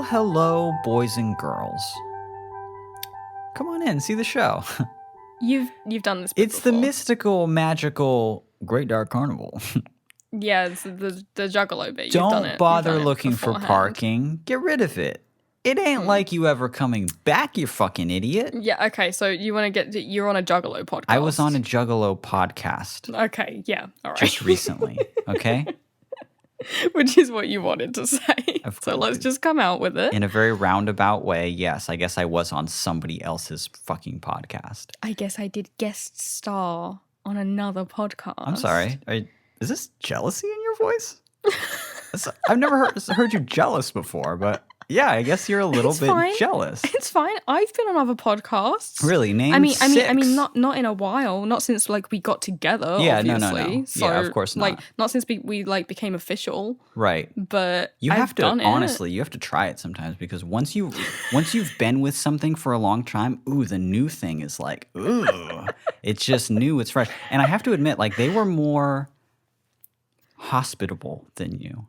hello, boys and girls. Come on in, see the show. You've done this It's before. the mystical, magical Great Dark Carnival. Yeah, it's the Juggalo bit. You've done Don't it. bother You've done it looking for beforehand. parking. Get rid of it. It ain't like you ever coming back, you fucking idiot. Yeah, okay, so you're on a Juggalo podcast. I was on a Juggalo podcast Okay, yeah, all right. just recently, okay? Which is what you wanted to say. So let's just come out with it. In a very roundabout way, yes, I guess I was on somebody else's fucking podcast. I guess I did guest star on another podcast. I'm sorry. Is this jealousy in your voice? I've never heard you jealous before, but yeah, I guess you're a little bit jealous. It's fine. I've been on other podcasts. Really? Name six. I mean, not in a while. Not since we got together. Yeah, obviously. no. So, yeah, of course not. Not since we became official. Right. But you have to honestly, it. you have to try it sometimes because once you've been with something for a long time, the new thing is like, it's just new, it's fresh. And I have to admit, they were more hospitable than you.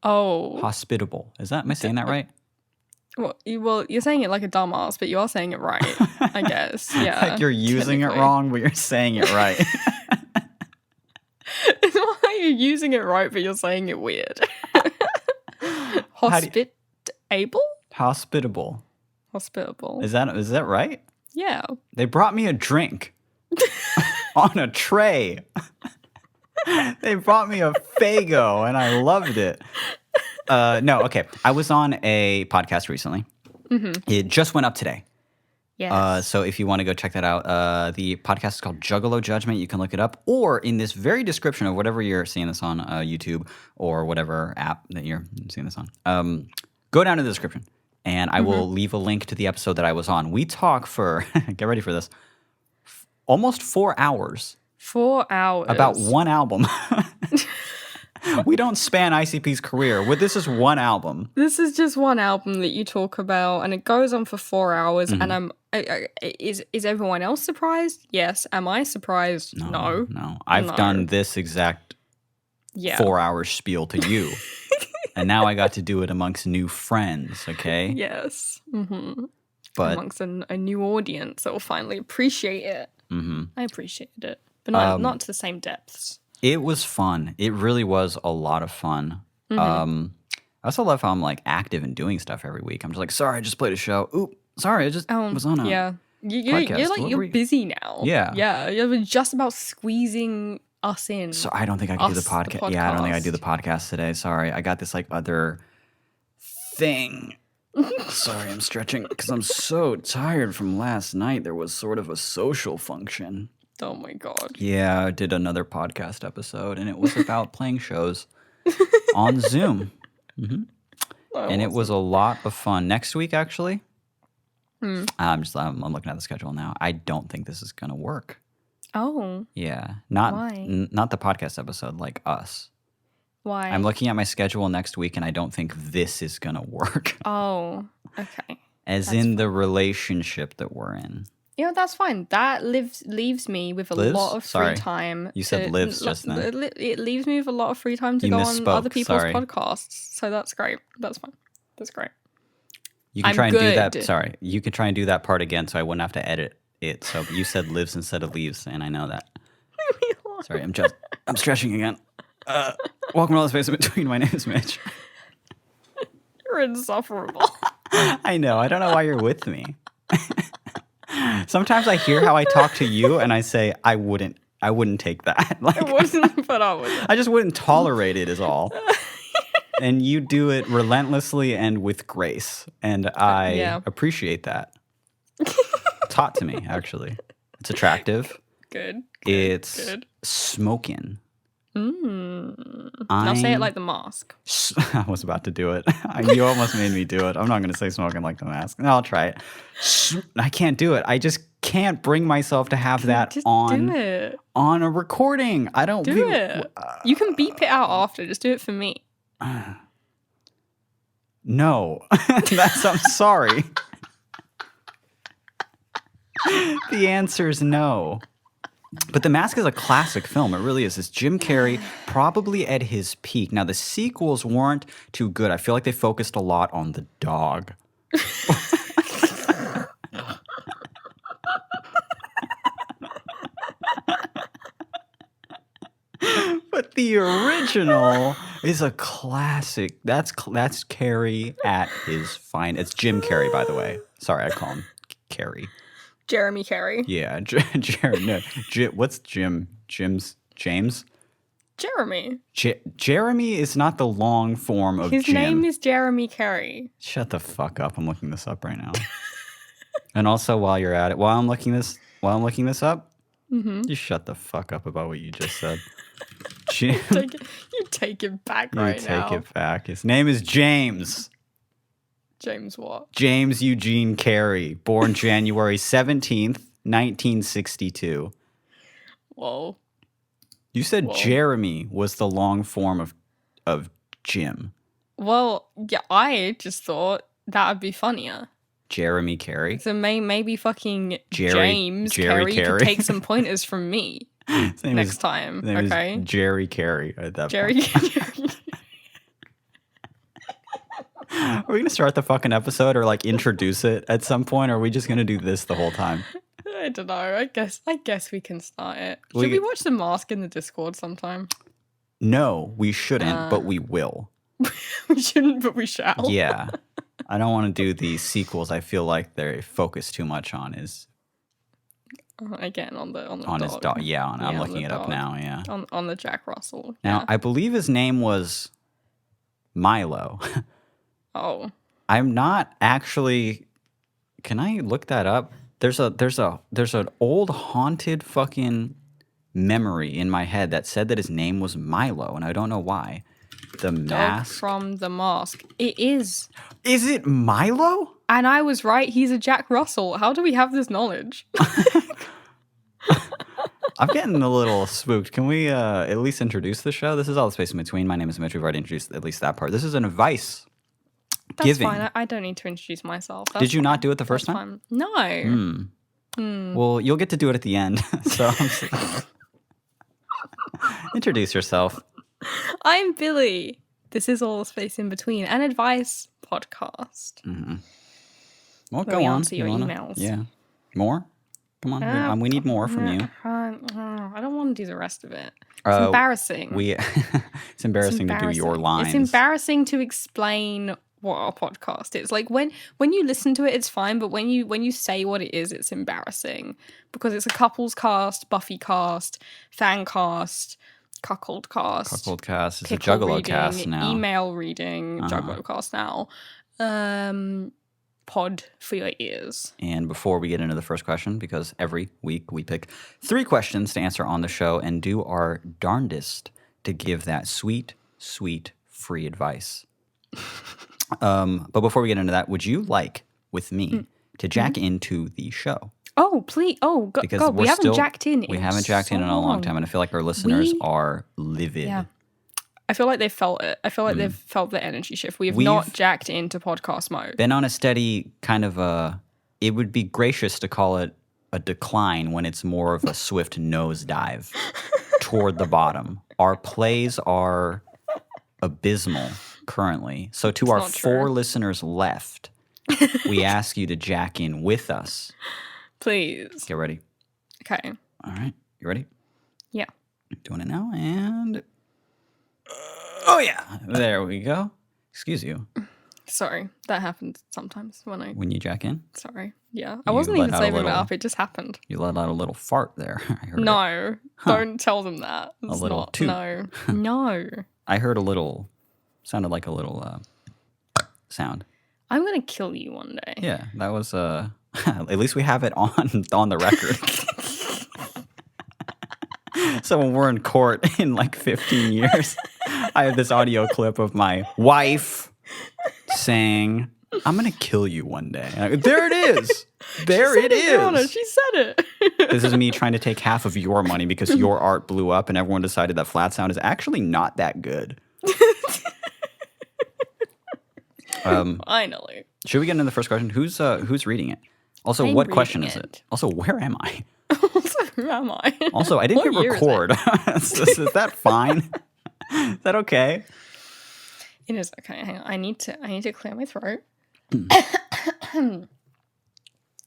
Oh. Hospitable. Am I saying that right? Well, you're saying it like a dumbass, but you are saying it right, I guess. Yeah. Like you're using it wrong, but you're saying it right. It's not like you're using it right, but you're saying it weird. Hospitable? Hospitable. Is that right? Yeah. They brought me a drink on a tray. They brought me a Faygo, and I loved it. No, okay. I was on a podcast recently. Mm-hmm. It just went up today. Yes. So if you want to go check that out, the podcast is called Juggalo Judgment. You can look it up. Or in this very description of whatever you're seeing this on, YouTube or whatever app that you're seeing this on, go down to the description. And I will leave a link to the episode that I was on. We talk for, get ready for this, almost 4 hours. 4 hours. About one album. We don't span ICP's career. This is one album. This is just one album that you talk about, and it goes on for 4 hours. Mm-hmm. And is everyone else surprised? Yes. Am I surprised? No. I've done this exact 4 hour spiel to you, and now I got to do it amongst new friends. Okay. Yes. Mm-hmm. But amongst a new audience that will finally appreciate it. Mm-hmm. I appreciated it, but not to the same depths. It was fun. It really was a lot of fun. Mm-hmm. I also love how I'm active and doing stuff every week. I'm just like, sorry, I just played a show. Oop, sorry, I just was on a podcast. You're busy now. Yeah. Yeah, you're just about squeezing us in. So I don't think I can do the podcast. Yeah, I don't think I do the podcast today. Sorry, I got this other thing. Sorry, I'm stretching because I'm so tired from last night. There was sort of a social function. Oh my God. Yeah, I did another podcast episode, and it was about playing shows on Zoom. Mm-hmm. And it was a lot of fun. Next week, actually, I'm looking at the schedule now. I don't think this is going to work. Oh. Yeah. Why? Not the podcast episode, like us. Why? I'm looking at my schedule next week, and I don't think this is going to work. Oh, okay. That's in the relationship that we're in. Yeah, that's fine. That leaves me with a lot of free time. You said lives just then. It leaves me with a lot of free time to go on other people's podcasts. So that's great. That's fine. That's great. You can try and do that. Sorry. You could try and do that part again so I wouldn't have to edit it. So you said lives instead of leaves, and I know that. Sorry, I'm stretching again. Welcome to All the Space in Between. My name is Mitch. You're insufferable. I know. I don't know why you're with me. Sometimes I hear how I talk to you, and I say I wouldn't take that. I wouldn't, but I would. I just wouldn't tolerate it. Is all. And you do it relentlessly and with grace, and I appreciate that. Taught to me, actually. It's attractive. Good. It's good. Smoking. Now say it like the mask. I was about to do it. You almost made me do it. I'm not going to say smoking like the mask. No, I'll try it. I can't do it. I just can't bring myself to have that on a recording. I don't do it. You can beep it out after. Just do it for me. No. I'm sorry. The answer is no. But The Mask is a classic film. It really is. It's Jim Carrey probably at his peak. Now, the sequels weren't too good. I feel like they focused a lot on the dog. But the original is a classic. That's Carrey at his fine. It's Jim Carrey, by the way. Sorry, I call him Carrey. Jeremy Carrey. Yeah, Jeremy. No, what's Jim? James? Jeremy. Jeremy is not the long form of His Jim. name is Jeremy Carrey. Shut the fuck up! I'm looking this up right now. And also, while you're at it, while I'm looking this up, you shut the fuck up about what you just said. Jim, You take it back right now. You take it back. His name is James. James what? James Eugene Carey, born January 17th, 1962. Whoa. You said Jeremy was the long form of Jim. Well, yeah, I just thought that would be funnier. Jeremy Carey. So maybe fucking James Carey could take some pointers from me next time. Okay. Jerry Carey at that Jerry. point. Are we gonna start the fucking episode or like introduce it at some point, or are we just gonna do this the whole time? I don't know. I guess we can start it. Should we watch The Mask in the Discord sometime? No, we shouldn't, but we will. We shouldn't, but we shall. Yeah. I don't want to do the sequels. I feel like they focus too much on his again on the on dog. his dog. Yeah, I'm looking it up dog. now. Yeah. On the Jack Russell. Now, Yeah. I believe his name was Milo. Oh. I'm not actually. Can I look that up? There's an old haunted fucking memory in my head that said that his name was Milo, and I don't know why. The Mask from The Mask. It is. Is it Milo? And I was right. He's a Jack Russell. How do we have this knowledge? I'm getting a little spooked. Can we at least introduce the show? This is All the Space in Between. My name is Mitch. We've already introduced at least that part. This is an advice. That's giving. fine. I don't need to introduce myself. Did you not do it the first time? No. Well, you'll get to do it at the end. So introduce yourself. I'm Billy. This is All the Space in Between, an advice podcast. Mm-hmm. Well, Where go we on. answer your emails. Yeah. More? Come on. We need more from you. I don't want to do the rest of it. It's embarrassing. It's embarrassing to do your lines. It's embarrassing to explain what our podcast is. Like when you listen to it, it's fine, but when you say what it is, it's embarrassing because it's a couples cast, Buffy cast, fan cast, cuckold cast. Cuckold cast. It's a pickle Juggalo reading, cast now. Email reading, Juggalo cast now. Pod for your ears. And before we get into the first question, because every week we pick 3 questions to answer on the show and do our darndest to give that sweet, sweet free advice. But before we get into that, would you like, with me, to jack into the show? Oh, please. Oh, God. We haven't jacked in. We haven't jacked in a long time, and I feel like our listeners are livid. Yeah. I feel like they've felt it. I feel like they've felt the energy shift. We've not jacked into podcast mode. Been on a steady kind of it would be gracious to call it a decline when it's more of a swift nosedive toward the bottom. Our plays are abysmal currently. So to our 4 listeners left, we ask you to jack in with us. Please. Get ready. Okay. All right. You ready? Yeah. Doing it now and... oh, yeah. There we go. Excuse you. Sorry. That happens sometimes when you jack in? Sorry. Yeah. I wasn't even saving it up. It just happened. You let out a little fart there. I heard no. Don't tell them that. It's a little toot. No. No. I heard a little... sounded like a little sound. I'm going to kill you one day. Yeah. That was... at least we have it on the record. So when we're in court in like 15 years, I have this audio clip of my wife saying, "I'm going to kill you one day." There it is. There it is. Honor, she said it. This is me trying to take half of your money because your art blew up and everyone decided that flat sound is actually not that good. Finally. Should we get into the first question? Who's reading it? Also, I'm what question reading is it? Also, where am I? Also, Who am I? Also, I didn't What hit year is record. Is that fine? Is that okay? It is okay. Hang on. I need to clear my throat. I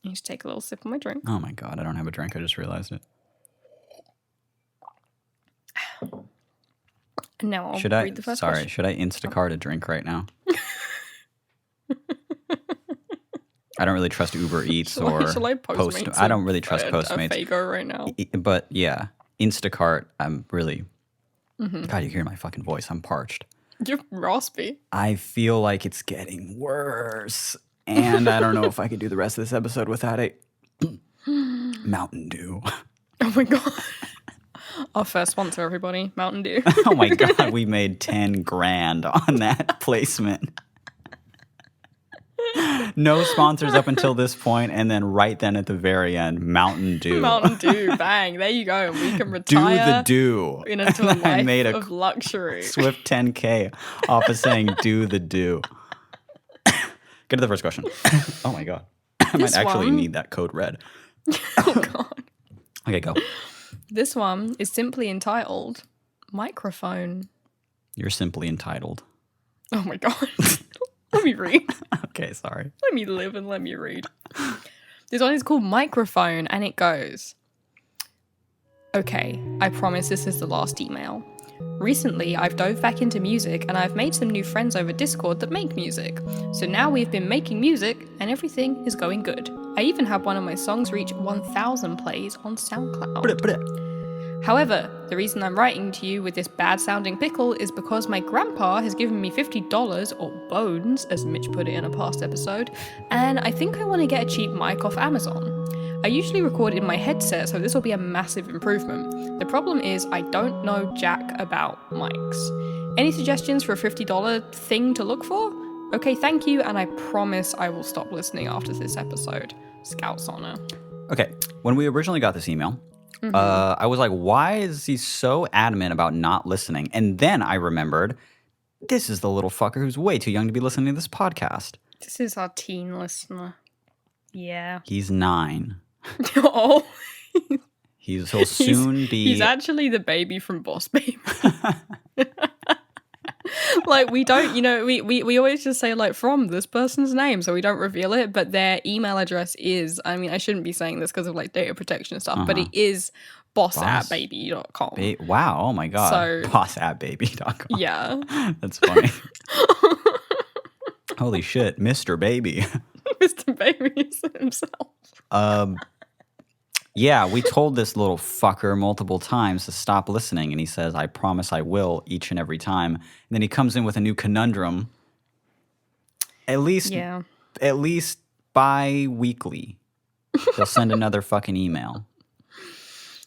need to take a little sip of my drink. Oh my god, I don't have a drink. I just realized it. And now I'll Should read the first question. Should I Instacart a drink right now? I don't really trust Uber Eats or Shall I Postmates I don't really trust a Postmates. Fago right now. But yeah, Instacart, I'm really... God, you hear my fucking voice. I'm parched. You're raspy. I feel like it's getting worse. And I don't know if I could do the rest of this episode without a Mountain Dew. Oh my god. Our first sponsor, everybody. Mountain Dew. Oh my god, we made 10 grand on that placement. No sponsors up until this point, and then right then at the very end, Mountain Dew. Mountain Dew, bang. There you go. We can retire. Do the do. Into a life I made a of luxury. swift 10K off of saying do the do. Get to the first question. Oh my god. I might actually need that code red. Oh god. Okay, go. This one is simply entitled Microphone. You're simply entitled. Oh my god. Let me read. Okay, sorry. Let me live and let me read. This one is called Microphone, and it goes, okay, I promise this is the last email. Recently, I've dove back into music, and I've made some new friends over Discord that make music. So now we've been making music, and everything is going good. I even had one of my songs reach 1,000 plays on SoundCloud. However, the reason I'm writing to you with this bad-sounding pickle is because my grandpa has given me $50, or bones, as Mitch put it in a past episode, and I think I want to get a cheap mic off Amazon. I usually record in my headset, so this will be a massive improvement. The problem is I don't know jack about mics. Any suggestions for a $50 thing to look for? Okay, thank you, and I promise I will stop listening after this episode. Scout's honor. Okay, when we originally got this email, I was like, why is he so adamant about not listening? And then I remembered, this is the little fucker who's way too young to be listening to this podcast. This is our teen listener. Yeah. He's 9. Oh. He'll soon be... He's actually the baby from Boss Baby. Like, we don't, we always just say, like, from this person's name, so we don't reveal it, but their email address is, I mean, I shouldn't be saying this because of, like, data protection and stuff, but it is boss@baby.com. Wow, oh my god. So, boss@baby.com. Yeah. That's funny. Holy shit, Mr. Baby. Mr. Baby himself. Yeah, we told this little fucker multiple times to stop listening, and he says, I promise I will, each and every time. And then he comes in with a new conundrum. At least bi-weekly. He'll send another fucking email.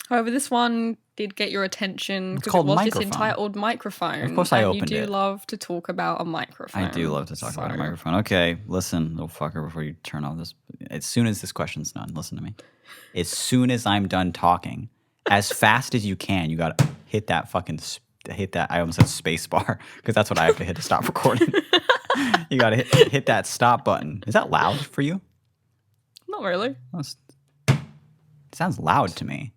However, this one did get your attention because it was just entitled Microphone. Of course I opened it. You do love to talk about a microphone. I do love to talk about a microphone. Okay, listen, little fucker, before you turn off this. As soon as this question's done, listen to me. As soon as I'm done talking, as fast as you can, you got to hit that fucking, I almost said space bar, because that's what I have to hit to stop recording. You got to hit that stop button. Is that loud for you? Not really. It sounds loud to me.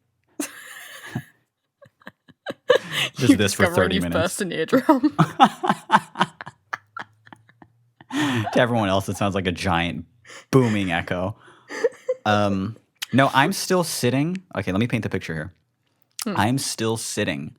Just this for 30 minutes. Burst an eardrum. To everyone else, it sounds like a giant booming echo. No, I'm still sitting. Okay, let me paint the picture here. I'm still sitting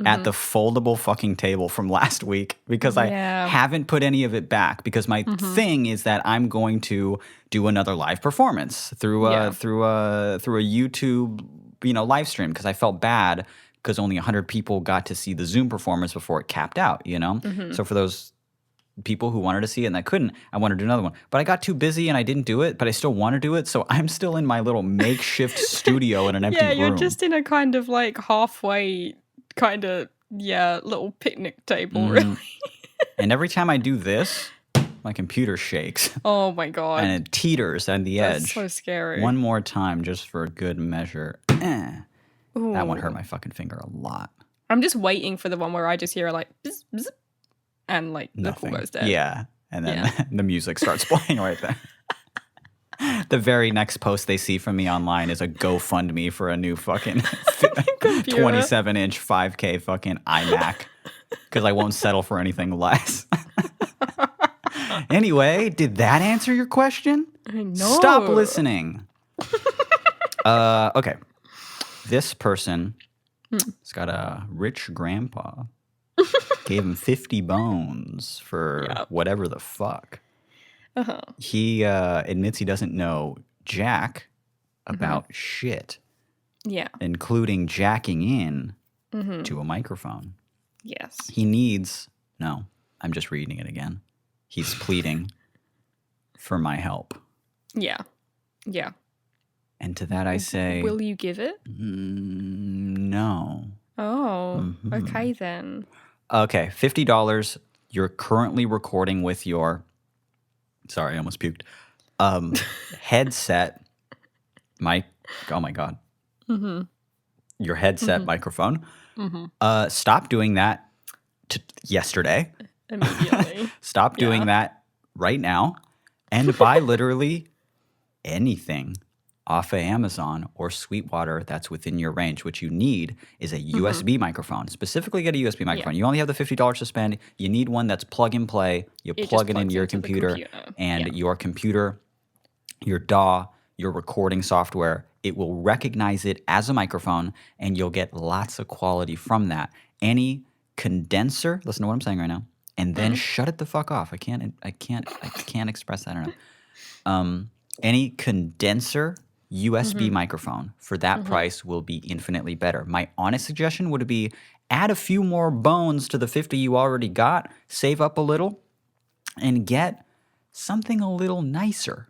at the foldable fucking table from last week because I haven't put any of it back because my thing is that I'm going to do another live performance through a YouTube, live stream because I felt bad because only 100 people got to see the Zoom performance before it capped out, So for those people who wanted to see it and that couldn't, I wanted to do another one. But I got too busy and I didn't do it, but I still want to do it. So I'm still in my little makeshift studio in an empty room. Yeah, you're just in a kind of like halfway little picnic table, really. And every time I do this, my computer shakes. Oh my god. And it teeters on the edge. That's so scary. One more time just for good measure. That one hurt my fucking finger a lot. I'm just waiting for the one where I just hear like bzz, bzz, and like nothing. The call goes dead. Yeah. And then the music starts playing right there. The very next post they see from me online is a GoFundMe for a new fucking 27-inch 5K fucking iMac because I won't settle for anything less. Anyway, did that answer your question? No. Stop listening. Okay. This person has got a rich grandpa. Gave him 50 bones for whatever the fuck. He admits he doesn't know jack about shit. Yeah. Including jacking in to a microphone. Yes. He needs, no, I'm just reading it again. He's pleading for my help. Yeah. Yeah. And to that I say... Will you give it? No. Oh, okay then. Okay, $50. You're currently recording with your... Sorry, I almost puked. Headset. Oh my God. Your headset microphone. Stop doing that yesterday. Immediately. Stop doing that right now. And buy literally anything off of Amazon or Sweetwater that's within your range. What you need is a USB microphone. Specifically get a USB microphone. You only have the $50 to spend. You need one that's plug and play. You plug it into your computer. And your computer, your DAW, your recording software, it will recognize it as a microphone and you'll get lots of quality from that. Any condenser, listen to what I'm saying right now, and then shut it the fuck off. I can't express that enough. Any condenser USB microphone for that price will be infinitely better. My honest suggestion would be add a few more bones to the 50 you already got, save up a little, and get something a little nicer.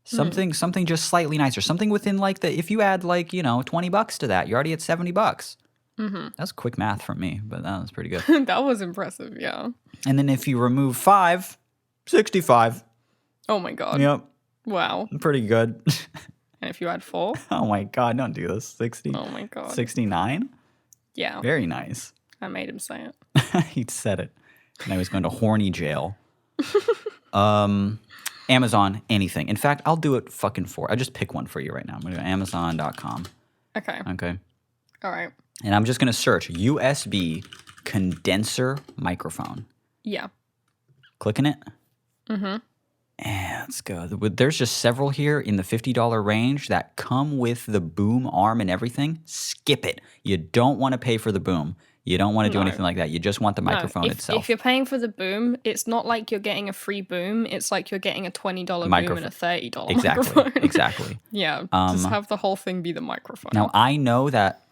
Something just slightly nicer. Something within like if you add like, $20 to that, you're already at $70. That's quick math from me, but that was pretty good. That was impressive, yeah. And then if you remove 5, 65. Oh my God. Yep. Wow. Pretty good. And if you add 4? Oh my God, don't do this. 60. Oh my God. 69? Yeah. Very nice. I made him say it. He said it. And I was going to horny jail. Amazon, anything. In fact, I'll do it fucking for. I'll just pick one for you right now. I'm going to go to Amazon.com. Okay. All right. And I'm just going to search USB condenser microphone. Yeah. Clicking it. And let's go. There's just several here in the $50 range that come with the boom arm and everything. Skip it. You don't want to pay for the boom. You don't want to do anything like that. You just want the microphone itself. If you're paying for the boom, it's not like you're getting a free boom. It's like you're getting a $20 boom and a $30 microphone. Exactly. Yeah. Just have the whole thing be the microphone. Now, I know that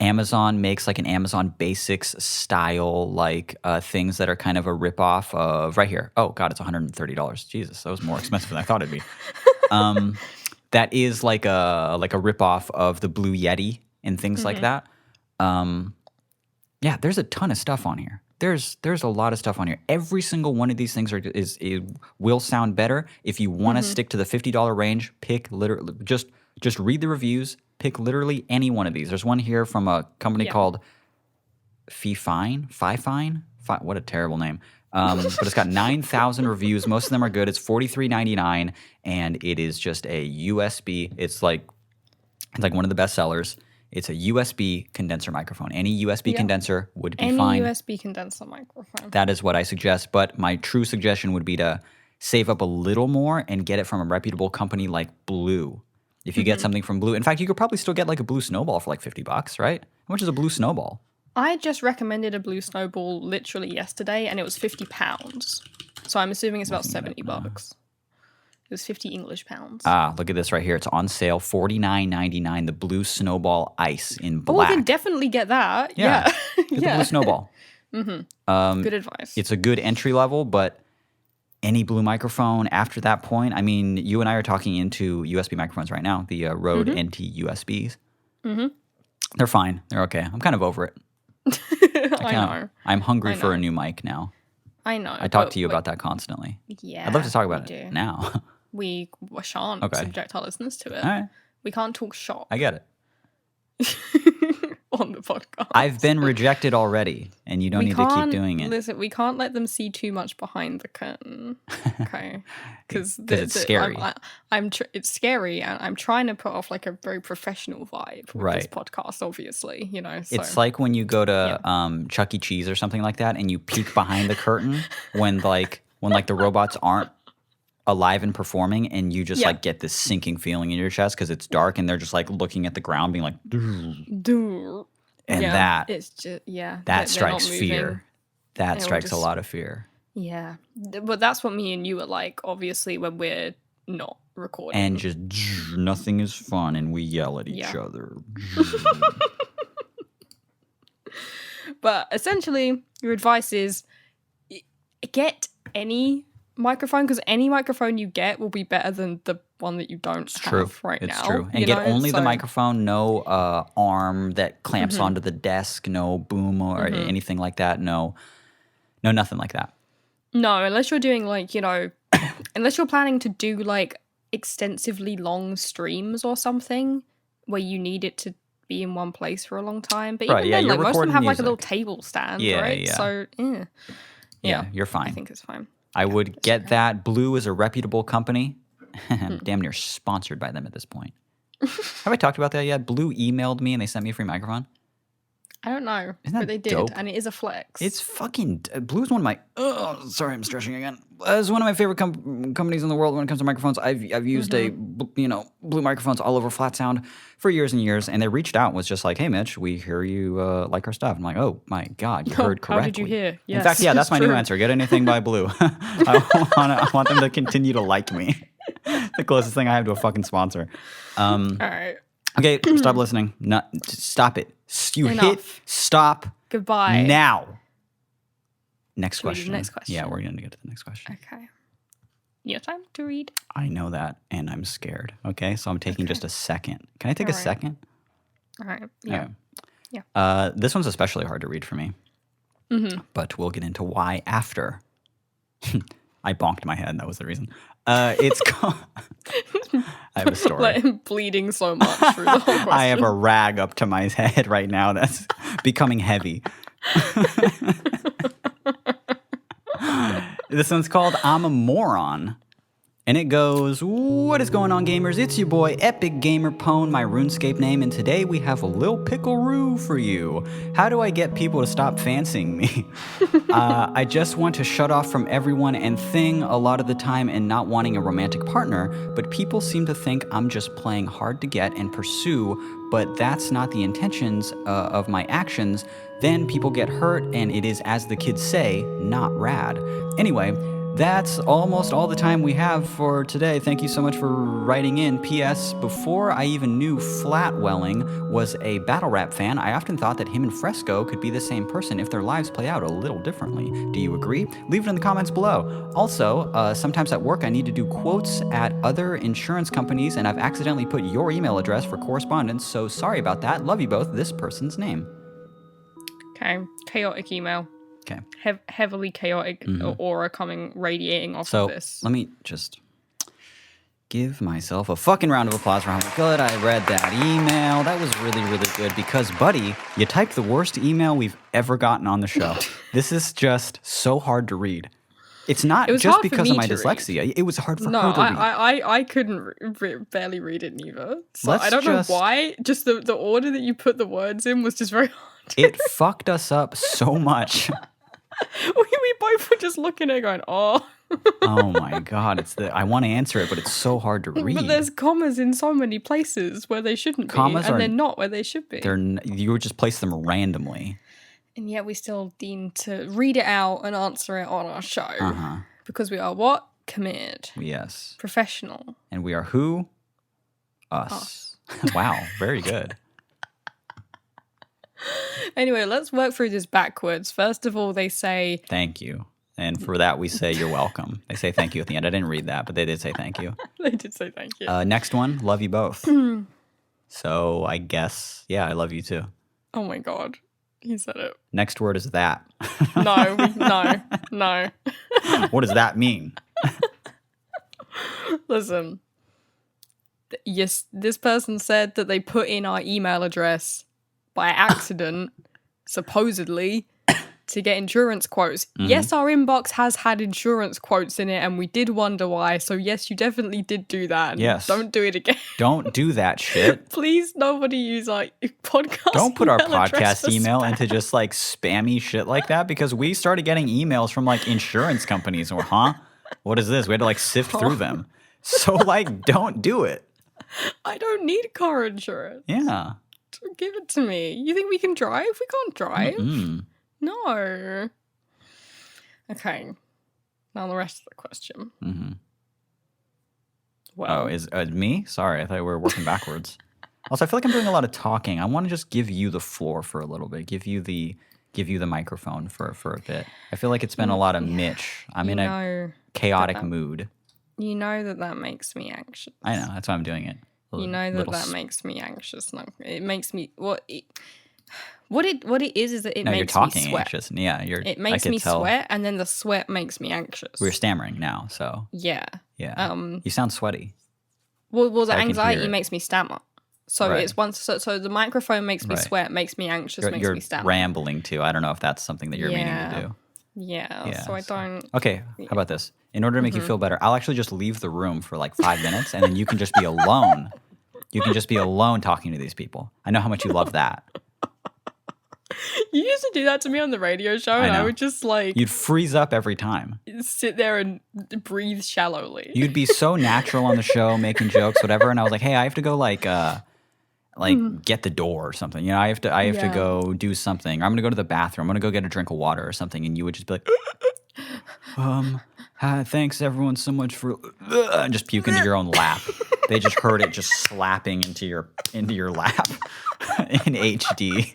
Amazon makes like an Amazon Basics style like things that are kind of a ripoff of right here. Oh God, it's $130. Jesus, that was more expensive than I thought it'd be. That is like a ripoff of the Blue Yeti and things like that. Yeah, there's a ton of stuff on here. There's a lot of stuff on here. Every single one of these things will sound better. If you want to stick to the $50 range, pick literally just read the reviews. Pick literally any one of these. There's one here from a company called Fifine. What a terrible name. But it's got 9,000 reviews. Most of them are good. It's $43.99, and it is just a USB. It's like one of the best sellers. It's a USB condenser microphone. Any USB condenser would be fine. Any USB condenser microphone. That is what I suggest. But my true suggestion would be to save up a little more and get it from a reputable company like Blue. If you get something from Blue. In fact, you could probably still get like a Blue Snowball for like $50, right? How much is a Blue Snowball? I just recommended a Blue Snowball literally yesterday, and it was £50. So I'm assuming it's about $70. It was 50 English pounds. Ah, look at this right here. It's on sale, $49.99. The Blue Snowball Ice in black. Oh, we can definitely get that. Yeah. Get the Blue Snowball. Good advice. It's a good entry level, but any Blue microphone after that point, I mean, you and I are talking into USB microphones right now, the Rode NT USBs. They're fine. They're okay. I'm kind of over it. I know. I'm hungry for a new mic now. I know. I talk to you about that constantly. Yeah. I'd love to talk about it now. We shan't subject our listeners to it. All right. We can't talk shop. I get it. on the podcast. I've been rejected already, and you don't need to keep doing it. Listen, we can't let them see too much behind the curtain, okay? Because it's scary. It's scary, and I'm trying to put off like a very professional vibe with this podcast. Obviously, you know. So. It's like when you go to Chuck E. Cheese or something like that, and you peek behind the curtain when the robots aren't alive and performing, and you just like get this sinking feeling in your chest because it's dark, and they're just like looking at the ground, being like, "Dude." And that it's just that strikes fear. That strikes a lot of fear. Yeah, but that's what me and you are like. Obviously, when we're not recording, and just nothing is fun, and we yell at each other. But essentially, your advice is get any microphone, because any microphone you get will be better than the one that you don't have right now. It's true. And get only the microphone, no arm that clamps onto the desk, no boom or anything like that. No, nothing like that. No, unless you're doing like, unless you're planning to do like extensively long streams or something where you need it to be in one place for a long time. But even then, like most of them have like a little table stand, right? Yeah. So, yeah, you're fine. I think it's fine. I would get that. Blue is a reputable company. I'm damn near sponsored by them at this point. Have I talked about that yet? Blue emailed me and they sent me a free microphone. I don't know, but they did, dope? and it is a flex. It's fucking... Blue's one of my... Oh, sorry, I'm stretching again. It's one of my favorite companies in the world when it comes to microphones. I've used Blue microphones all over Flat Sound for years and years, and they reached out and was just like, hey, Mitch, we hear you like our stuff. I'm like, oh, my God, you heard correctly. How did you hear? Yes, in fact, that's my new answer. Get anything by Blue. I want them to continue to like me. The closest thing I have to a fucking sponsor. All right. Okay, stop listening. Stop it. You Enough. hit stop. Goodbye. Now. Next question. Next question. Yeah, we're going to get to the next question. Okay. Your time to read. I know that, and I'm scared. Okay, so I'm taking just a second. Can I take a second? All right. Yeah. Yeah. This one's especially hard to read for me, but we'll get into why after. I bonked my head. That was the reason. It's called... I have a story. Like I'm bleeding so much through the whole question. I have a rag up to my head right now that's becoming heavy. This one's called I'm a Moron. And it goes, what is going on, gamers? It's your boy, Epic Gamer Pone, my RuneScape name, and today we have a Lil Pickle-roo for you. How do I get people to stop fancying me? I just want to shut off from everyone and thing a lot of the time and not wanting a romantic partner, but people seem to think I'm just playing hard to get and pursue, but that's not the intentions of my actions. Then people get hurt, and it is, as the kids say, not rad. Anyway, that's almost all the time we have for today. Thank you so much for writing in. P.S. Before I even knew Flatwelling was a battle rap fan, I often thought that him and Fresco could be the same person if their lives play out a little differently. Do you agree? Leave it in the comments below. Also, sometimes at work I need to do quotes at other insurance companies, and I've accidentally put your email address for correspondence, so sorry about that. Love you both. This person's name. Okay. Chaotic email. Okay. Heavily chaotic aura radiating off of this. So let me just give myself a fucking round of applause for how good I read that email. That was really, really good because, buddy, you typed the worst email we've ever gotten on the show. This is just so hard to read. It's not just because of my dyslexia. It was hard for her to read. I couldn't barely read it neither. So I don't know why. Just the order that you put the words in was just very hard. It fucked us up so much. we both were just looking at it going, oh. Oh my God. I want to answer it, but it's so hard to read. But there's commas in so many places where they shouldn't be. And they're not where they should be. You would just place them randomly. And yet we still deem to read it out and answer it on our show. Because we are what? Committed. Yes. Professional. And we are who? Us. Wow. Very good. Anyway, let's work through this backwards. First of all, they say... Thank you. And for that, we say you're welcome. They say thank you at the end. I didn't read that, but they did say thank you. They did say thank you. Next one, love you both. So I guess, yeah, I love you too. Oh my God. He said it. Next word is that. No. What does that mean? Listen. Yes, this person said that they put in our email address by accident, supposedly, to get insurance quotes. Mm-hmm. Yes, our inbox has had insurance quotes in it, and we did wonder why. So yes, you definitely did do that. And Yes. don't do it again. Don't do that shit. Please, nobody use our podcast. Don't put our email address podcast for email spam. into just like spammy shit like that, because we started getting emails from like insurance companies or what is this? We had to like sift through them. So like, don't do it. I don't need car insurance. Yeah. Give it to me. You think we can drive? We can't drive. Mm. No. Okay. Now the rest of the question. Mm-hmm. Well, Oh, is me? Sorry, I thought we were working backwards. Also, I feel like I'm doing a lot of talking. I want to just give you the floor for a little bit. Give you the microphone for a bit. I feel like it's been a lot of Mitch. I'm in a chaotic mood. You know that makes me anxious. I know. That's why I'm doing it. You know that makes me anxious. No, it makes me what it is that it makes you're talking me sweat. anxious. Yeah, It makes me sweat, and then the sweat makes me anxious. We're stammering now, so yeah. You sound sweaty. Well, the I can hear anxiety it. makes me stammer. So Right. it's once. So the microphone makes me Right. sweat, makes me anxious, makes You're me stammer. rambling too. I don't know if that's something that you're meaning to do. Yeah. So I don't. Okay, how about this? In order to make you feel better, I'll actually just leave the room for like 5 minutes, and then you can just be alone. You can just be alone talking to these people. I know how much you love that. You used to do that to me on the radio show, and I would just like You'd freeze up every time. sit there and breathe shallowly. You'd be so natural on the show, making jokes, whatever. And I was like, hey, I have to go like get the door or something. You know, I have to go do something. Or I'm gonna go to the bathroom. I'm gonna go get a drink of water or something. And you would just be like, hi, thanks everyone so much for and just puke into your own lap. They just heard it just slapping into your lap in HD.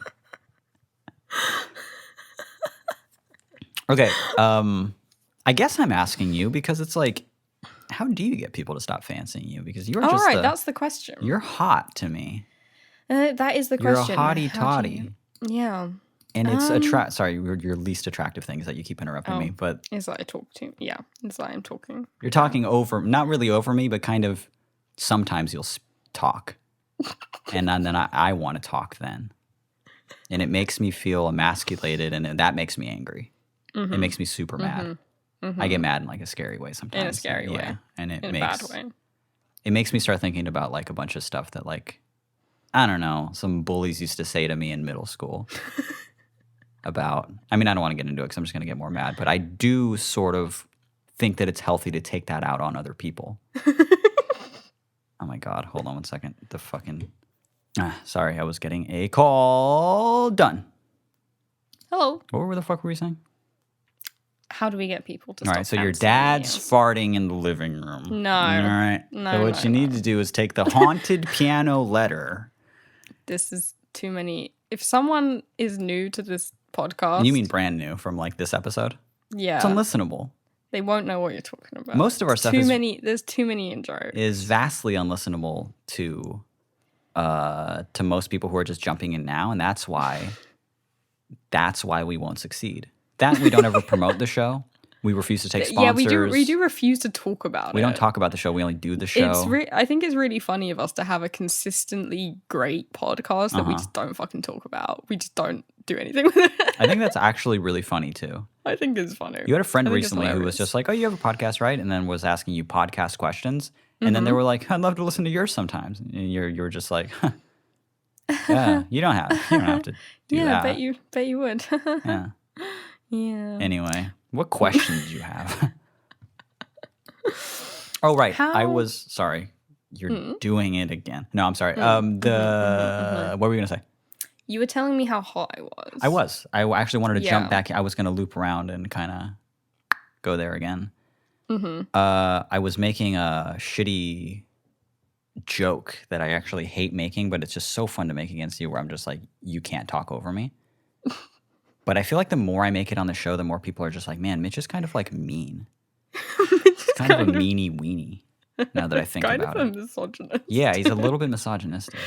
Okay, I guess I'm asking you because it's like, how do you get people to stop fancying you? Because you're just that's the question. You're hot to me. That is the You're question. a hottie toddy. Yeah. And it's sorry, your least attractive thing is that you keep interrupting me, but is that I talk to yeah, is that I'm talking. You're talking over, not really over me, but kind of sometimes you'll talk. And then I want to talk then. And it makes me feel emasculated, and that makes me angry. Mm-hmm. It makes me super mad. Mm-hmm. I get mad in like a scary way sometimes. In a scary way. And in a bad way. It makes me start thinking about like a bunch of stuff that like, I don't know, some bullies used to say to me in middle school about, I mean, I don't want to get into it because I'm just going to get more mad, but I do sort of think that it's healthy to take that out on other people. Oh my God, hold on one second. The fucking... sorry, I was getting a call. Done. Hello. What the fuck were we saying? How do we get people to All stop right, so your fancying dad's you? farting in the living room. No. All right. No, So what you need to do is take the haunted piano letter. This is too many. If someone is new to this podcast... You mean brand new from like this episode? Yeah. It's unlistenable. They won't know what you're talking about. Most of our stuff there's too many intros. Is vastly unlistenable to most people who are just jumping in now, and that's why we won't succeed. That we don't ever promote the show. We refuse to take sponsors. Yeah, we do refuse to talk about it. We don't talk about the show. We only do the show. I think it's really funny of us to have a consistently great podcast that we just don't fucking talk about. We just don't do anything with it. I think that's actually really funny too. I think it's funny. You had a friend recently who was just like, oh, you have a podcast, right? And then was asking you podcast questions. And then they were like, I'd love to listen to yours sometimes. And you're just like, huh. Yeah, you don't have to do that. Yeah, bet you would. Yeah. Yeah. Anyway, what questions did you have? Oh, right. Sorry. You're doing it again. No, I'm sorry. What were you going to say? You were telling me how hot I was. I actually wanted to jump back. I was going to loop around and kind of go there again. Mm-hmm. I was making a shitty joke that I actually hate making, but it's just so fun to make against you where I'm just like, you can't talk over me. But I feel like the more I make it on the show, the more people are just like, man, Mitch is kind of like mean. He's kind of a meanie weenie now that I think about it. Kind of a misogynist. Yeah, he's a little bit misogynistic.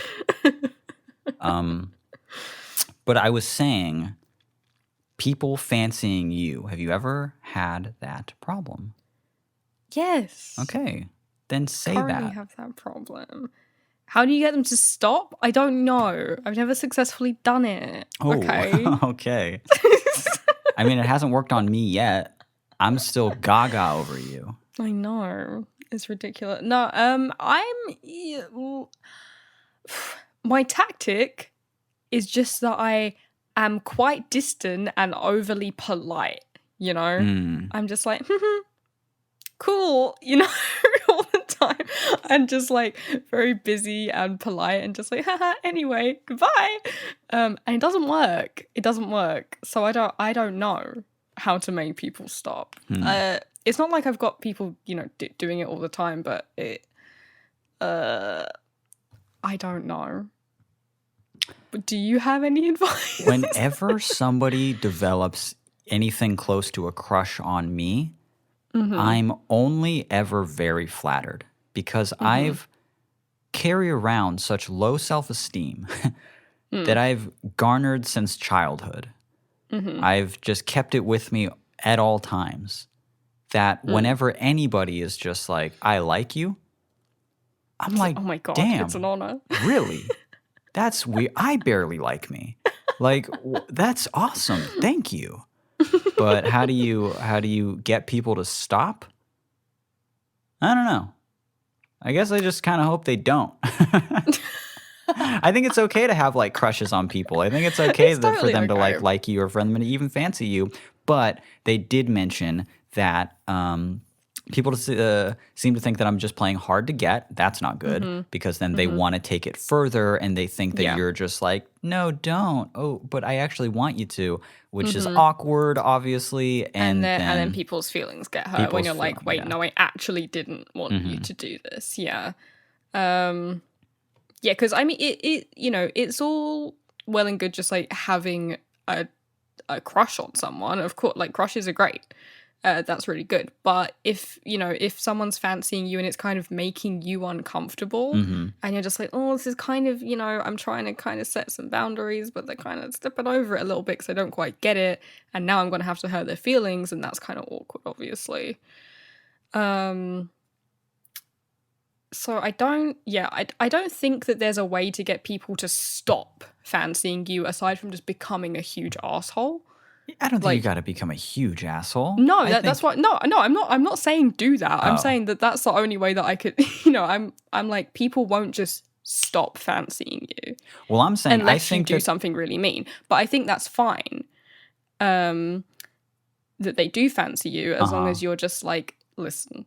But I was saying, people fancying you. Have you ever had that problem? Yes. Okay, then say Currently that. Have that problem. How do you get them to stop? I don't know. I've never successfully done it. Oh, Okay. okay. I mean, it hasn't worked on me yet. I'm still gaga over you. I know. It's ridiculous. No, my tactic is just that I am quite distant and overly polite, you know? I'm just like, cool, you know, all the time. And just like very busy and polite and just like, haha, anyway, goodbye. And it doesn't work. It doesn't work. So I don't know how to make people stop. It's not like I've got people, you know, doing it all the time, but I don't know. But do you have any advice? Whenever somebody develops anything close to a crush on me, I'm only ever very flattered because I've carry around such low self-esteem that I've garnered since childhood. I've just kept it with me at all times that whenever anybody is just like, I like you, I'm like, oh my God, damn, it's an honor. Really? That's weird. I barely like me. Like, that's awesome. Thank you. But how do you get people to stop? I don't know. I guess I just kind of hope they don't. I think it's okay to have like crushes on people. I think it's okay It's for totally them to okay. like you or for them to even fancy you. But they did mention that people seem to think that I'm just playing hard to get. That's not good because then they want to take it further and they think that you're just like, no, don't. Oh, but I actually want you to, which is awkward, obviously. And then people's feelings get hurt when you're like, wait, yeah. no, I actually didn't want you to do this. Yeah. Yeah, because I mean, it you know, it's all well and good just like having a crush on someone. Of course, like crushes are great. That's really good. But if, you know, if someone's fancying you and it's kind of making you uncomfortable and you're just like, oh, this is kind of, you know, I'm trying to kind of set some boundaries, but they're kind of stepping over it a little bit because I don't quite get it. And now I'm going to have to hurt their feelings. And that's kind of awkward, obviously. So I don't think that there's a way to get people to stop fancying you aside from just becoming a huge asshole. I don't think you got to become a huge asshole. No, that's what. No, I'm not saying do that. I'm saying that that's the only way that I could. You know, I'm like, people won't just stop fancying you. Well, I'm saying unless you do something really mean. But I think that's fine. That they do fancy you as long as you're just like, listen,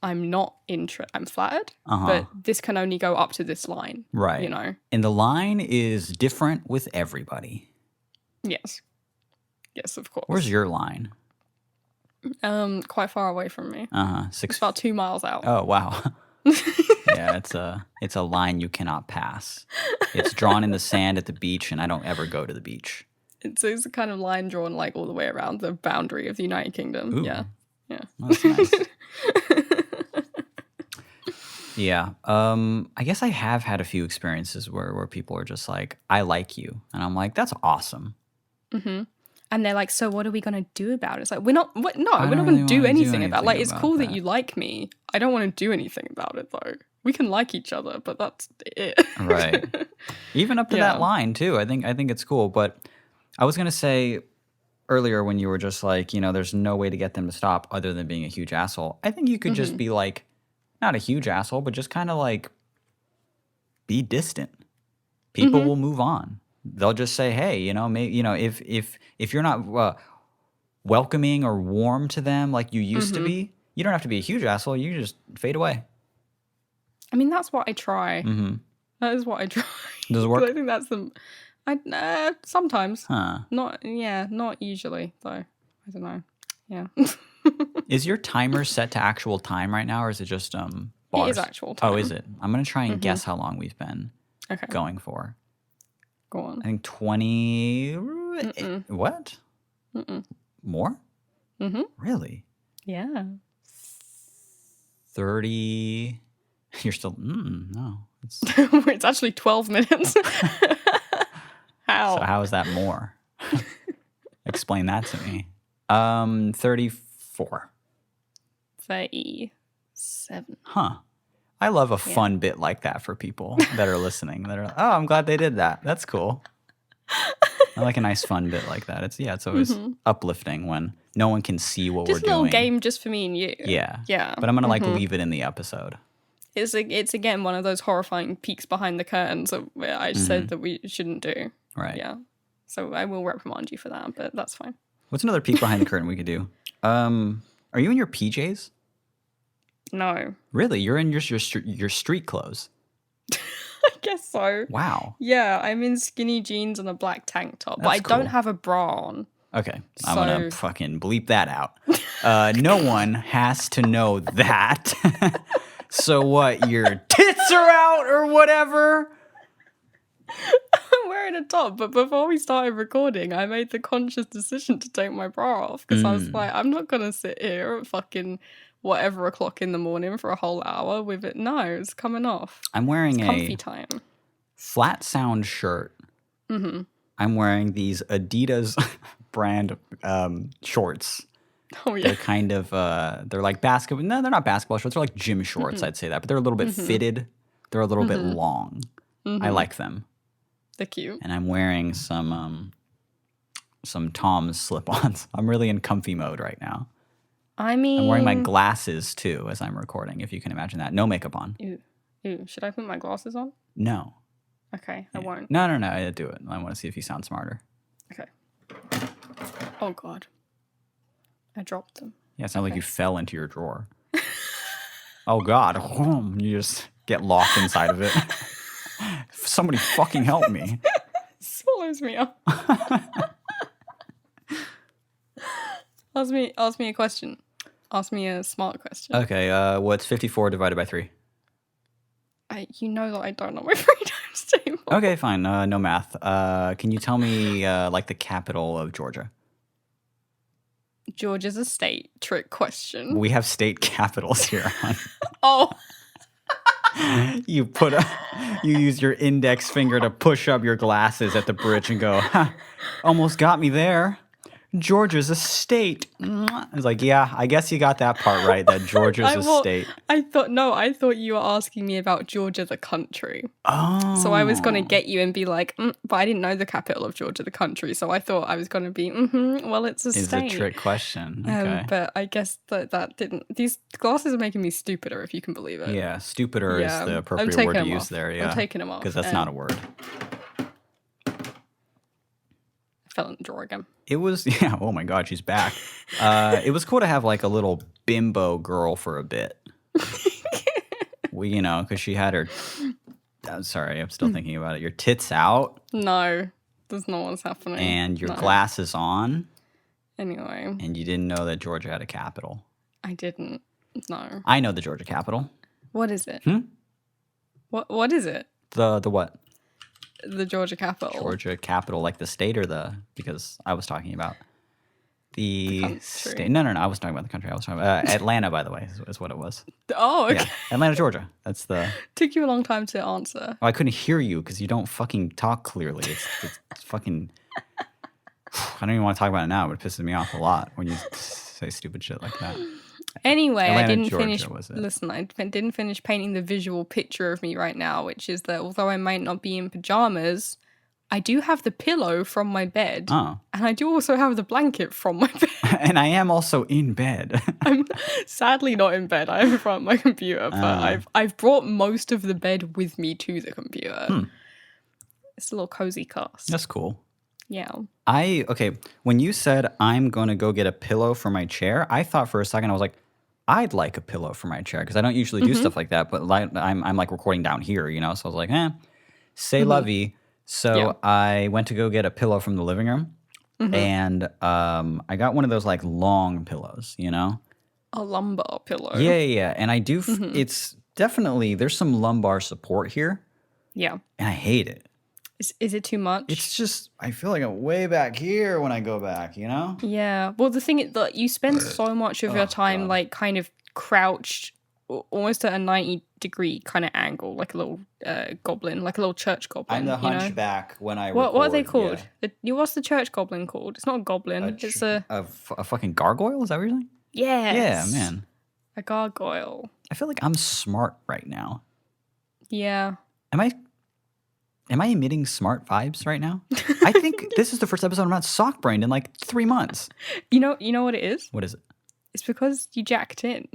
I'm not I'm flattered, but this can only go up to this line. Right. You know, and the line is different with everybody. Yes. Yes, of course. Where's your line? Quite far away from me. It's about 2 miles out. Oh, wow. Yeah, it's a line you cannot pass. It's drawn in the sand at the beach, and I don't ever go to the beach. It's a kind of line drawn like all the way around the boundary of the United Kingdom. Ooh. Yeah. That's nice. Yeah. I guess I have had a few experiences where people are just like, I like you. And I'm like, that's awesome. And they're like, so what are we going to do about it? It's like, we're not going to do anything about it. Like, it's cool that you like me. I don't want to do anything about it, though. We can like each other, but that's it. Right. Even up to that line, too. I think it's cool. But I was going to say earlier when you were just like, you know, there's no way to get them to stop other than being a huge asshole. I think you could just be like, not a huge asshole, but just kind of like be distant. People will move on. They'll just say, hey, you know, maybe, you know, if you're not welcoming or warm to them like you used to be, you don't have to be a huge asshole. You just fade away. I mean, that's what I try. That is what I try. Does it work? I think that's sometimes. Huh. Not usually though. I don't know. Yeah. Is your timer set to actual time right now, or is it just bars? It is actual time. Oh, is it? I'm gonna try and guess how long we've been going for. Go on. I think 20. What? More? Really? Yeah. 30. You're still no. It's actually 12 minutes. How? So how is that more? Explain that to me. 34. 37. Huh. I love a fun bit like that for people that are listening. That are, oh, I'm glad they did that. That's cool. I like a nice fun bit like that. It's always uplifting when no one can see what Just we're a little doing. game just for me and you. Yeah. Yeah. But I'm gonna like leave it in the episode. It's again one of those horrifying peeks behind the curtains that I said that we shouldn't do. Right. Yeah. So I will reprimand you for that, but that's fine. What's another peek behind the curtain we could do? Are you in your PJs? No. Really? You're in your street clothes? I guess so. Wow. Yeah, I'm in skinny jeans and a black tank top, but That's I don't cool. have a bra on. Okay, I'm gonna fucking bleep that out. No one has to know that. So what? Your tits are out or whatever? I'm wearing a top, but before we started recording, I made the conscious decision to take my bra off because I was like, I'm not gonna sit here at fucking whatever o'clock in the morning for a whole hour with it. No, it's coming off. I'm wearing It's comfy a time. flat sound shirt. I'm wearing these Adidas brand shorts. Oh yeah. They're kind of they're like basketball. No, they're not basketball shorts. They're like gym shorts. I'd say that, but they're a little bit fitted. They're a little bit long. I like them. They're cute. And I'm wearing some Tom's slip-ons. I'm really in comfy mode right now. I mean, I'm wearing my glasses too as I'm recording. If you can imagine that, no makeup on. Ew. Should I put my glasses on? No. Okay, I won't. No. I do it. I want to see if you sound smarter. Okay. Oh god. I dropped them. Yeah, it sounded like you fell into your drawer. Oh God. You just get locked inside of it. Somebody fucking help me. Swallows me up. Ask me a question. Ask me a smart question. Okay, what's 54 divided by 3? You know that I don't know my free times table. Okay, fine. No math. Can you tell me like the capital of Georgia? Georgia's a state. Trick question. We have state capitals here. Oh. You use your index finger to push up your glasses at the bridge and go, ha, almost got me there. Georgia's a state. It's like, yeah, I guess you got that part right, that Georgia's a state. I thought you were asking me about Georgia the country. Oh. So I was going to get you and be like, but I didn't know the capital of Georgia the country. So I thought I was going to be, well, it's a state. It's a trick question. Okay. But I guess that didn't. These glasses are making me stupider, if you can believe it. Yeah, stupider is the appropriate word to use there. Yeah. I'm taking them off. Because that's not a word. Fell in the drawer again. It was, yeah, oh my God, she's back. It was cool to have like a little bimbo girl for a bit. Because she had her, I'm sorry, I'm still thinking about it. Your tits out. No, there's not what's happening. And your glasses on. Anyway. And you didn't know that Georgia had a capital. I didn't. No. I know the Georgia capital. What is it? What is it? The what? The Georgia capital. Georgia capital, like the state because I was talking about the state. No, I was talking about the country. I was talking about Atlanta, by the way, is what it was. Oh, okay. Yeah, Atlanta, Georgia. That's the. Took you a long time to answer. Oh, I couldn't hear you because you don't fucking talk clearly. It's fucking. I don't even want to talk about it now, but it pisses me off a lot when you say stupid shit like that. Anyway, Atlanta, I didn't Georgia, finish. Listen, I didn't finish painting the visual picture of me right now, which is that although I might not be in pajamas, I do have the pillow from my bed, and I do also have the blanket from my bed. And I am also in bed. I'm sadly not in bed. I'm in front of my computer, but I've brought most of the bed with me to the computer. It's a little cozy cast. That's cool. Yeah. When you said I'm going to go get a pillow for my chair, I thought for a second, I was like, I'd like a pillow for my chair because I don't usually do stuff like that, but I'm like recording down here, so I was like, c'est la vie. So I went to go get a pillow from the living room, and I got one of those like long pillows, A lumbar pillow. Yeah. And I do, it's definitely, there's some lumbar support here. Yeah. And I hate it. Is it too much? It's just, I feel like I'm way back here when I go back, Yeah. Well, the thing is that you spend so much of your time like kind of crouched almost at a 90-degree kind of angle, like a little goblin, like a little church goblin. I'm the hunchback when I record. What are they called? Yeah. What's the church goblin called? It's not a goblin. It's a fucking gargoyle? Is that what you're saying? Yes. Yeah, man. A gargoyle. I feel like I'm smart right now. Yeah. Am I emitting smart vibes right now? I think this is the first episode I'm not sock brained in like 3 months. You know what it is? What is it? It's because you jacked in.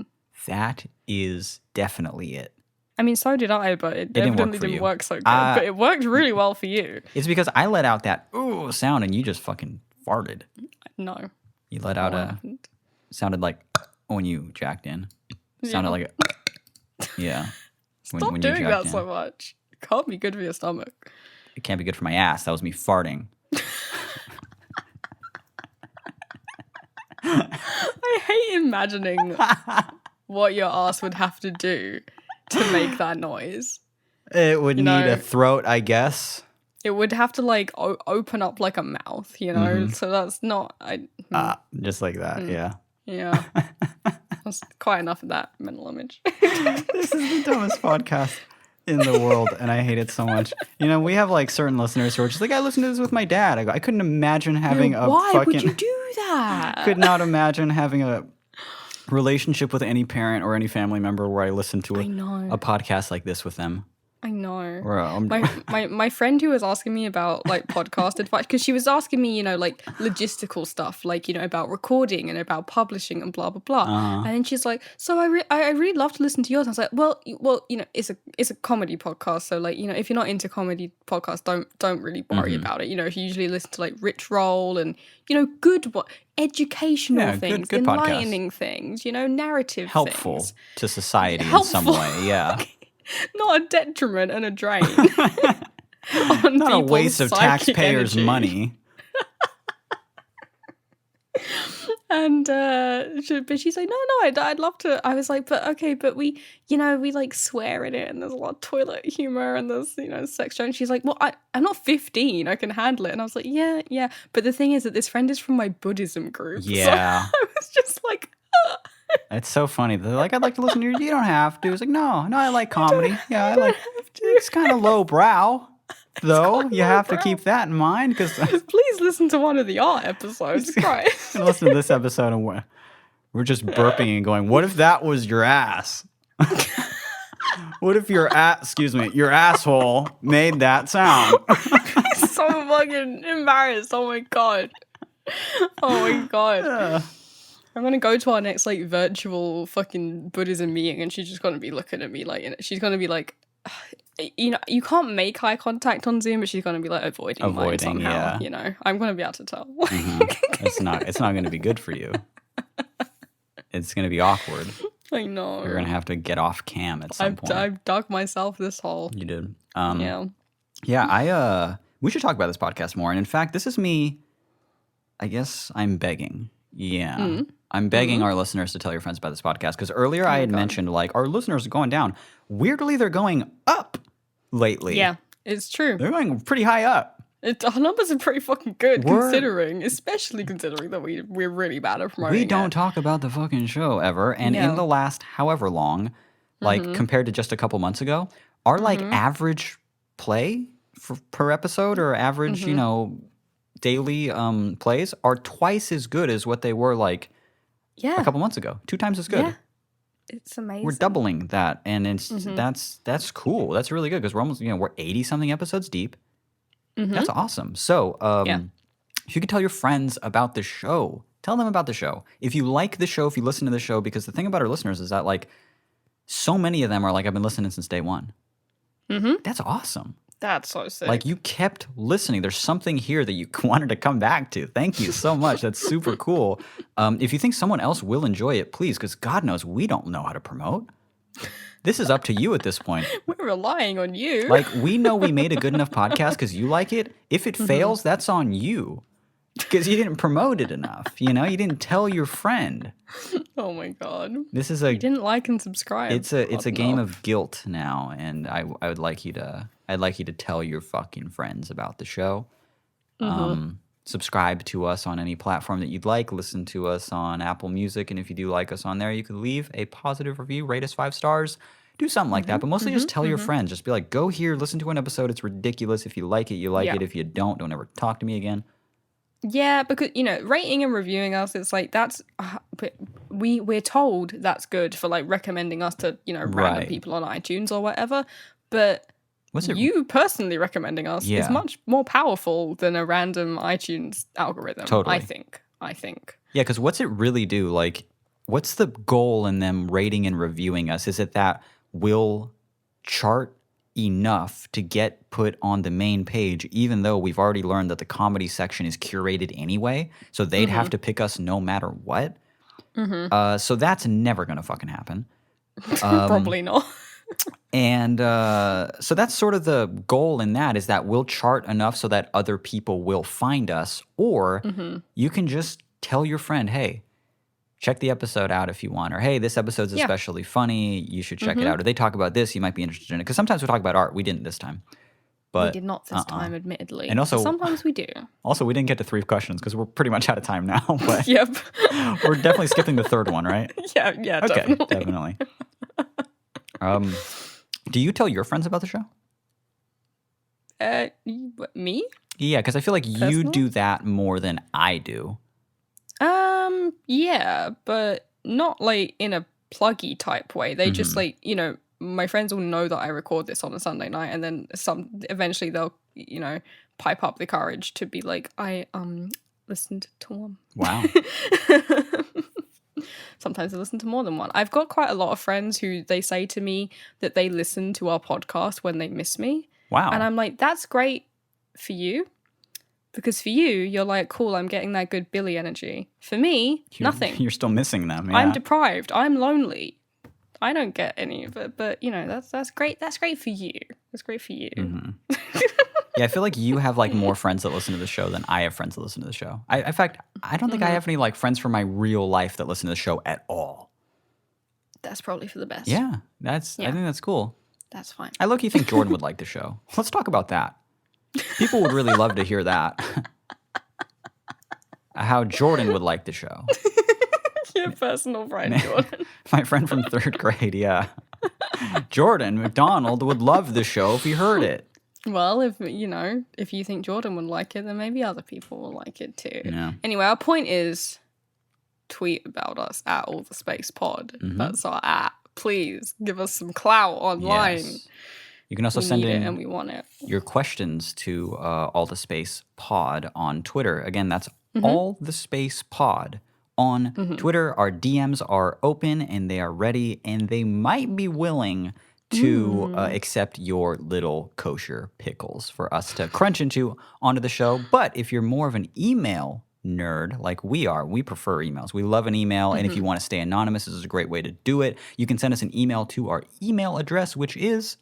That is definitely it. I mean, so did I, but it didn't work evidently for didn't you. work so good. But it worked really well for you. It's because I let out that ooh sound and you just fucking farted. No. You let out What happened? sounded like when you jacked in. Sounded Yeah. like yeah. Stop when doing you that jacked so in. much. It can't be good for your stomach. It can't be good for my ass. That was me farting. I hate imagining what your ass would have to do to make that noise. It would You need know- a throat, I guess. It would have to like open up like a mouth, you know? So that's not. Just like that, yeah. Yeah. That's quite enough of that mental image. This is the dumbest podcast in the world, and I hate it so much. You know, we have like certain listeners who are just like, I listened to this with my dad. I go, I couldn't imagine having a Why fucking. would you do that? Could not imagine having a relationship with any parent or any family member where I listen to I know. a podcast like this with them. I know. Or My friend who was asking me about like podcast advice, because she was asking me, you know, like logistical stuff, like, you know, about recording and about publishing and blah blah blah. And then she's like, so I really love to listen to yours. I was like, well, you know, it's a comedy podcast, so like, you know, if you're not into comedy podcasts, don't really worry about it. You know, if you usually listen to like Rich Roll and, you know, good educational Yeah, things, good podcasts. enlightening things, you know, narrative helpful things. to society in some Helpful. way, yeah. Not a detriment and a drain. Not a waste of taxpayers' money. And but she's like, no, I'd love to. I was like, but okay, but we like swear in it, and there's a lot of toilet humor, and there's, you know, sex jokes. She's like, well, I'm not 15, I can handle it. And I was like, yeah. But the thing is that this friend is from my Buddhism group. Yeah. So I was just like, It's so funny. They're like, I'd like to listen to you. You don't have to. It's like, no, I like comedy. Yeah, I like. It's kind of low brow, though. You have to keep that in mind because please listen to one of the art episodes. Christ. listen to this episode and we're just burping and going, what if that was your ass? What if your asshole made that sound? So fucking embarrassed. Oh my god. I'm gonna go to our next like virtual fucking Buddhism meeting, and she's just gonna be looking at me like, you know, she's gonna be like, you know, you can't make eye contact on Zoom, but she's gonna be like avoiding mine somehow. Yeah. You know, I'm gonna be able to tell. It's not going to be good for you. It's going to be awkward. I know. You're going to have to get off cam at some point. I've dug myself this hole. You did. Yeah. We should talk about this podcast more. And in fact, this is me. I guess I'm begging. Yeah. I'm begging our listeners to tell your friends about this podcast because earlier I had mentioned like our listeners are going down. Weirdly, they're going up lately. Yeah, it's true. They're going pretty high up. Our numbers are pretty fucking good, especially considering that we're really bad at promoting. We don't talk about the fucking show ever. And in the last however long, like compared to just a couple months ago, our like average play per episode or average, you know, daily plays are twice as good as what they were like a couple months ago. 2 times as good. Yeah. It's amazing. We're doubling that, and it's that's cool. That's really good because we're almost, you know, we're 80 something episodes deep. That's awesome. So, if you could tell your friends about the show, tell them about the show. If you like the show, if you listen to the show, because the thing about our listeners is that like so many of them are like, I've been listening since day one. That's awesome. That's so sick. Like you kept listening. There's something here that you wanted to come back to. Thank you so much. That's super cool. If you think someone else will enjoy it, please, because God knows we don't know how to promote. This is up to you at this point. We're relying on you. Like, we know we made a good enough podcast because you like it. If it fails, that's on you. Because you didn't promote it enough. You know, you didn't tell your friend. Oh my god. This is You didn't like and subscribe. It's a game of guilt now, and I would like you to tell your fucking friends about the show. Subscribe to us on any platform that you'd like. Listen to us on Apple Music. And if you do like us on there, you could leave a positive review, rate us 5 stars, do something like that. But mostly just tell your friends. Just be like, go here, listen to an episode. It's ridiculous. If you like it, you like it. If you don't ever talk to me again. Yeah, because rating and reviewing us, it's like that's but we're told that's good for like recommending us to random Right. people on iTunes or whatever. But What's it? you personally recommending us is Yeah. much more powerful than a random iTunes algorithm. Totally. I think. Yeah, because what's it really do? Like, what's the goal in them rating and reviewing us? Is it that we'll chart enough to get put on the main page, even though we've already learned that the comedy section is curated anyway, so they'd have to pick us no matter what? So that's never going to fucking happen. Probably not. And so that's sort of the goal in that, is that we'll chart enough so that other people will find us. Or you can just tell your friend, hey, check the episode out if you want. Or, hey, this episode's especially funny. You should check it out. Or they talk about this. You might be interested in it. Because sometimes we talk about art. We didn't this time. But we did not this time, admittedly. And also, but sometimes we do. Also, we didn't get to 3 questions because we're pretty much out of time now. But Yep. we're definitely skipping the 3rd one, right? Yeah, Okay, definitely. Do you tell your friends about the show? Me? Yeah, because I feel like you Personally? do that more than I do. Yeah, but not like in a pluggy type way. They just like, my friends will know that I record this on a Sunday night, and then eventually they'll, pipe up the courage to be like, I listened to one. Wow. Sometimes I listen to more than one. I've got quite a lot of friends who they say to me that they listen to our podcast when they miss me. Wow. And I'm like, that's great for you. Because for you, you're like, cool, I'm getting that good Billy energy. For me, nothing. You're still missing them. Yeah. I'm deprived. I'm lonely. I don't get any of it. But, that's great. That's great for you. That's great for you. Yeah, I feel like you have like more friends that listen to the show than I have friends that listen to the show. In fact, I don't think I have any like friends from my real life that listen to the show at all. That's probably for the best. Yeah, I think that's cool. That's fine. I low-key think Jordan would like the show. Let's talk about that. People would really love to hear that. How Jordan would like the show. Your personal friend, Jordan. My friend from 3rd grade, yeah. Jordan McDonald would love the show if he heard it. Well, if you think Jordan would like it, then maybe other people will like it too. Yeah. Anyway, our point is tweet about us at All the Space Pod. That's our at. Please give us some clout online. Yes. You can also We send need in it and we want it. your questions to All the Space Pod on Twitter. Again, that's All the Space Pod on Twitter. Our DMs are open and they are ready, and they might be willing to accept your little kosher pickles for us to crunch into onto the show. But if you're more of an email nerd like we are, we prefer emails. We love an email, and if you want to stay anonymous, this is a great way to do it. You can send us an email to our email address, which is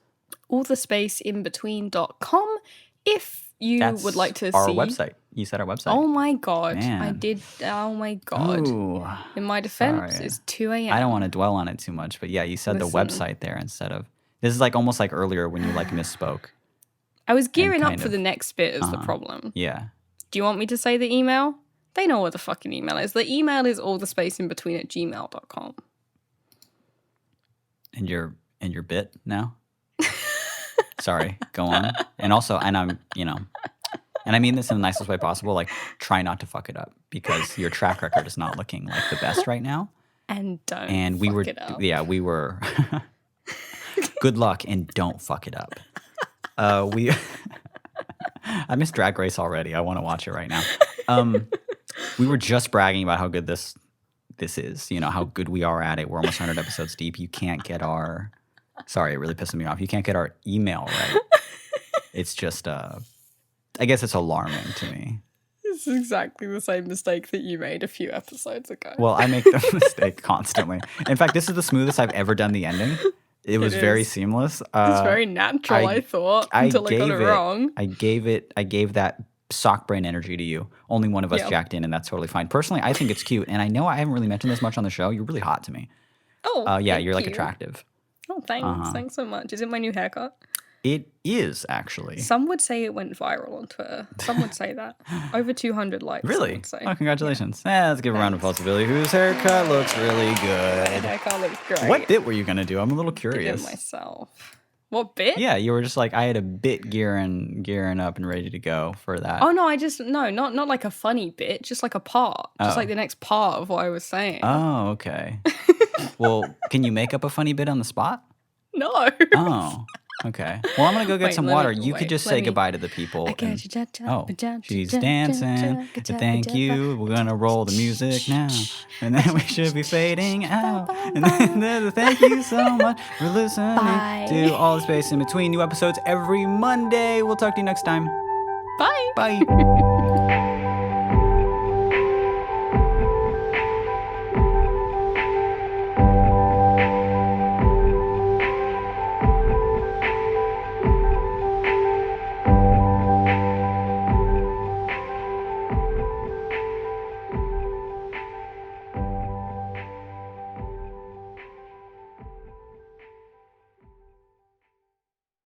allthespaceinbetween.com if you would like to our see website. You said our website. Oh my god. Man. I did. Oh my god. Ooh, In my defense, sorry. it's 2 a.m. I don't want to dwell on it too much, but yeah, you said the website there instead of. This is like almost like earlier when you like misspoke. I was gearing up kind for of. the next bit is the problem. Yeah. Do you want me to say the email? They know what the fucking email is. The email is allthespaceinbetween@gmail.com. And your bit now? Sorry, go on. And also, and I'm, and I mean this in the nicest way possible, like try not to fuck it up because your track record is not looking like the best right now. And don't And we fuck were, it up. yeah, we were. Good luck and don't fuck it up. I miss Drag Race already. I want to watch it right now. We were just bragging about how good this is. How good we are at it. We're almost 100 episodes deep. You can't get our. Sorry, it really pisses me off. You can't get our email right. It's just. I guess it's alarming to me. It's exactly the same mistake that you made a few episodes ago. Well, I make the mistake constantly. In fact, this is the smoothest I've ever done the ending. It was very seamless. It's very natural, I thought, until I got it wrong. I gave that sock brain energy to you. Only one of us jacked in, and that's totally fine. Personally, I think it's cute, and I know I haven't really mentioned this much on the show. You're really hot to me. Oh, yeah, thank you're like you. attractive. Oh, thanks. Thanks so much. Is it my new haircut? It is actually. Some would say it went viral on Twitter. Some would say that. Over 200 likes. Really? Some would say. Oh, congratulations. Let's give a round of applause to Billy, whose haircut looks really My good. haircut looks great. What bit were you going to do? I'm a little I did curious. it myself. What bit? Yeah, you were just like, I had a bit gearing up and ready to go for that. Oh no, not like a funny bit, just like a part, just like Oh. the next part of what I was saying. Oh, okay. Well, can you make up a funny bit on the spot? No. Oh, okay. Well, I'm gonna go get Wait, some let me- water. You could wait, just let say me- goodbye to the people. I got and- you, Oh, she's dancing. Thank you. We're gonna roll the music now, and then we should be fading out. And then there's a thank you so much for listening Bye. to All the Space in Between. New episodes every Monday. We'll talk to you next time. Bye. Bye.